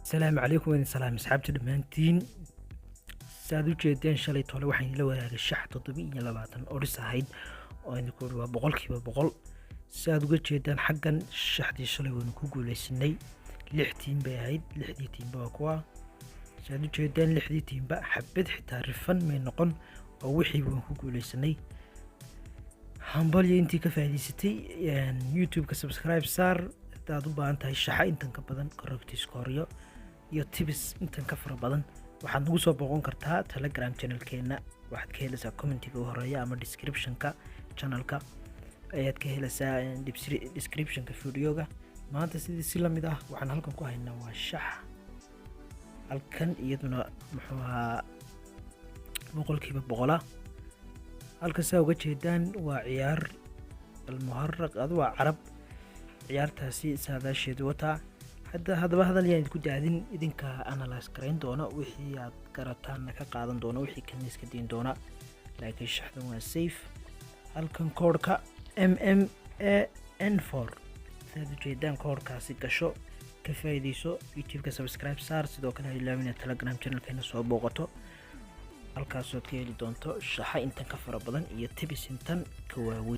السلام عليكم وين سلام أصحابتي دمانتين سادو jeedeen shalay tole waxaan la wadaagay shax 720 oo dhis ahayd oo aan ku waa boqolkiiba boqol saad uga jeedaan xaggan shaxdii shalay waan ku guuleysanay 6 tiim bay ahayd 6 tiim baa kuwa saad u jeedaan 6 tiim ba xabad xitaa rifan may noqon oo wixii waan ku guuleysanay hambalyo intii ka faa'iideysatay YouTube ka subscribe saar dad u baahan tahay shaxa intan ka badan correctis kooriyo iyo tips intan ka fara badan waxaad nagu soo boqon kartaa Telegram channelkeena waxaad ka helaysaa commentiga horeeya ama description-ka channelka ayaad ka helaysaa description-ka videoga maanta sidii si la mid ah waxaan halkan ku haynaa waa shax halkan iyaduna muxuu ahaa boqolkiiba boqola halka saa uga jeedaan waa ciyaar almuharraq waa carab ciyaartaasi saadaasheedu wata hadaba hadal yaan ku daadin idinka analyze gareyn doona wixii aad garataan ka qaadan doona wixii kan iska diin doona laakiin shaxdan waa safe halkan koodhka MMAN4 saad u jeedaan koodhkaasi gasho ka faa'iideyso YouTube ka subscribe saar sidoo kale ha ilaawina Telegram channelkeena soo booqato halkaas oo ka heli doonto shaxa intan ka fara badan iyo tips intan ka waaweyn